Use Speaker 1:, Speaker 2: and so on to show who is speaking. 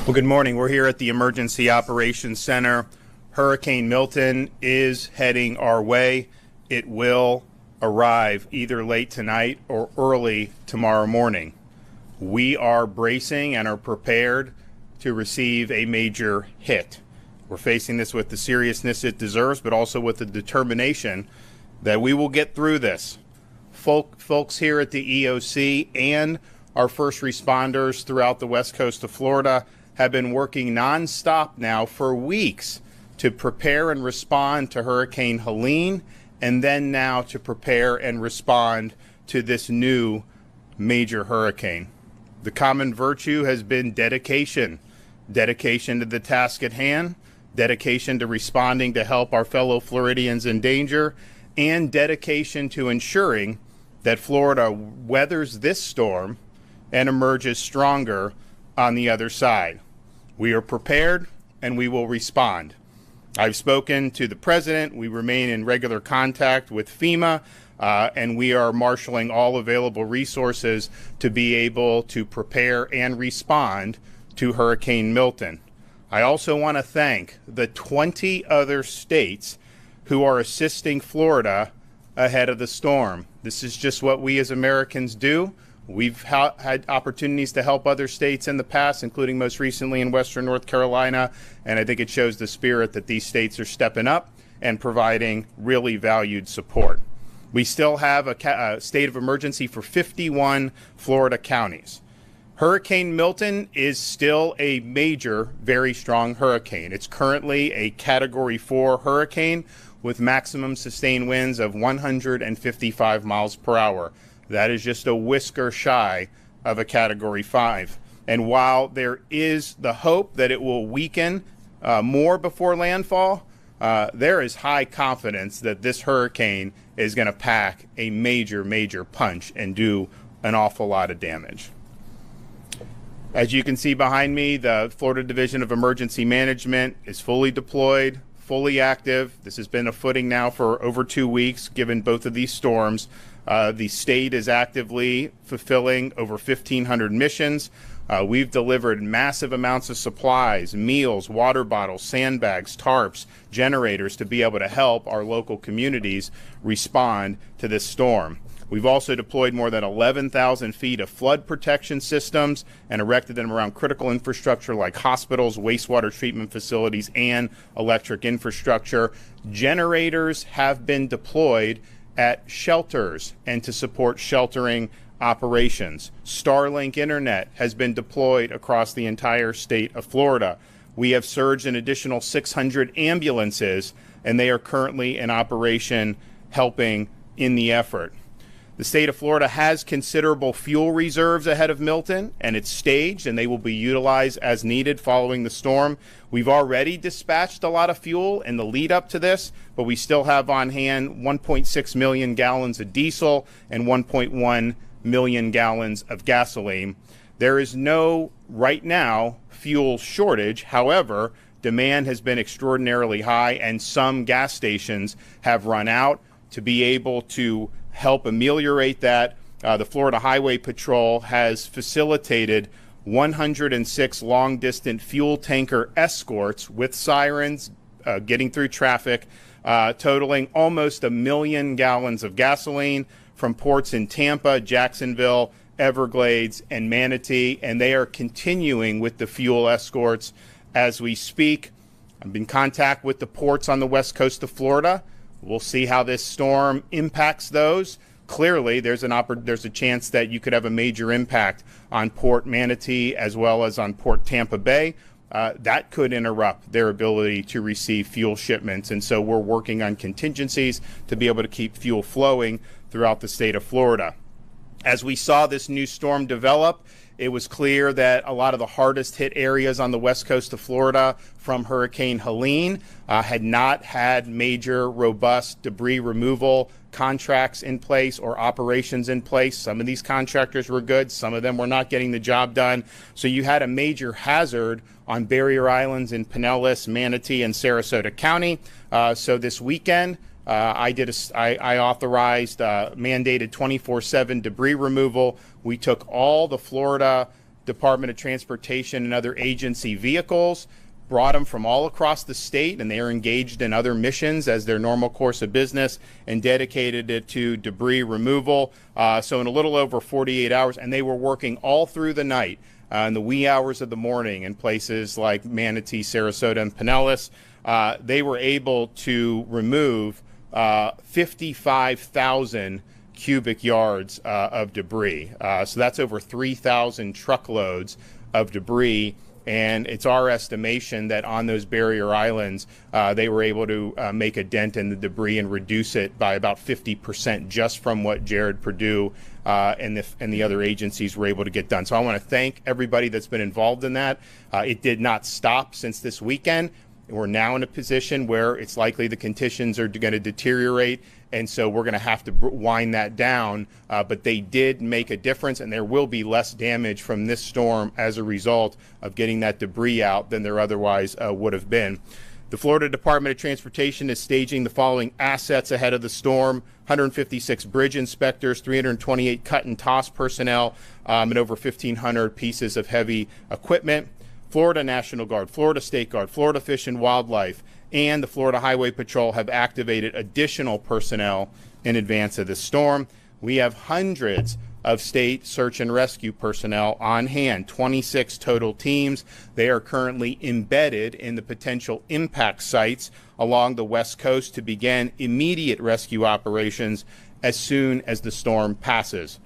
Speaker 1: Well, good morning. We're here at the Emergency Operations Center. Hurricane Milton is heading our way. It will arrive either late tonight or early tomorrow morning. We are bracing and are prepared to receive a major hit. We're facing this with the seriousness it deserves, but also with the determination that we will get through this. Folks here at the EOC and our first responders throughout the west coast of Florida have been working nonstop now for weeks to prepare and respond to Hurricane Helene, and then now to prepare and respond to this new major hurricane. The common virtue has been dedication. Dedication to the task at hand, dedication to responding to help our fellow Floridians in danger, and dedication to ensuring that Florida weathers this storm and emerges stronger on the other side. We are prepared and we will respond. I've spoken to the president. We remain in regular contact with FEMA, and we are marshaling all available resources to be able to prepare and respond to Hurricane Milton. I also want to thank the 20 other states who are assisting Florida ahead of the storm. This is just what we as Americans do. We've had opportunities to help other states in the past, including most recently in Western North Carolina, and I think it shows the spirit that these states are stepping up and providing really valued support. We still have a state of emergency for 51 Florida counties. Hurricane Milton is still a major, very strong hurricane. It's currently a Category 4 hurricane with maximum sustained winds of 155 miles per hour. That is just a whisker shy of a Category 5. And while there is the hope that it will weaken more before landfall, there is high confidence that this hurricane is going to pack a major, major punch and do an awful lot of damage. As you can see behind me, the Florida Division of Emergency Management is fully deployed, fully active. This has been a footing now for over 2 weeks, given both of these storms. The state is actively fulfilling over 1,500 missions. We've delivered massive amounts of supplies, meals, water bottles, sandbags, tarps, generators to be able to help our local communities respond to this storm. We've also deployed more than 11,000 feet of flood protection systems and erected them around critical infrastructure like hospitals, wastewater treatment facilities, and electric infrastructure. Generators have been deployed at shelters and to support sheltering operations. Starlink internet has been deployed across the entire state of Florida. We have surged an additional 600 ambulances, and they are currently in operation helping in the effort. The state of Florida has considerable fuel reserves ahead of Milton, and it's staged, and they will be utilized as needed following the storm. We've already dispatched a lot of fuel in the lead up to this, but we still have on hand 1.6 million gallons of diesel and 1.1 million gallons of gasoline. There is no, right now, fuel shortage. However, demand has been extraordinarily high, and some gas stations have run out. To be able to help ameliorate that, the Florida Highway Patrol has facilitated 106 long-distance fuel tanker escorts with sirens getting through traffic, totaling almost 1 million gallons of gasoline from ports in Tampa, Jacksonville, Everglades, and Manatee, and they are continuing with the fuel escorts as we speak. I'm in contact with the ports on the west coast of Florida. We'll see how this storm impacts those. Clearly, there's a chance that you could have a major impact on Port Manatee as well as on Port Tampa Bay. That could interrupt their ability to receive fuel shipments. And so we're working on contingencies to be able to keep fuel flowing throughout the state of Florida. As we saw this new storm develop, it was clear that a lot of the hardest hit areas on the west coast of Florida from Hurricane Helene had not had major, robust debris removal contracts in place or operations in place. Some of these contractors were good. Some of them were not getting the job done. So you had a major hazard on barrier islands in Pinellas, Manatee, and Sarasota County. So this weekend, I authorized mandated 24/7 debris removal. We took all the Florida Department of Transportation and other agency vehicles, brought them from all across the state, and they are engaged in other missions as their normal course of business, and dedicated it to debris removal. So in a little over 48 hours, and they were working all through the night, in the wee hours of the morning in places like Manatee, Sarasota, and Pinellas. They were able to remove 55,000 cubic yards of debris. So that's over 3,000 truckloads of debris. And it's our estimation that on those barrier islands, they were able to make a dent in the debris and reduce it by about 50% just from what Jared Perdue and the other agencies were able to get done. So I want to thank everybody that's been involved in that. It did not stop since this weekend. We're now in a position where it's likely the conditions are going to deteriorate, and so we're going to have to wind that down. But they did make a difference, and there will be less damage from this storm as a result of getting that debris out than there otherwise would have been. The Florida Department of Transportation is staging the following assets ahead of the storm: 156 bridge inspectors, 328 cut and toss personnel, and over 1,500 pieces of heavy equipment. Florida National Guard, Florida State Guard, Florida Fish and Wildlife, and the Florida Highway Patrol have activated additional personnel in advance of the storm. We have hundreds of state search and rescue personnel on hand, 26 total teams. They are currently embedded in the potential impact sites along the West Coast to begin immediate rescue operations as soon as the storm passes.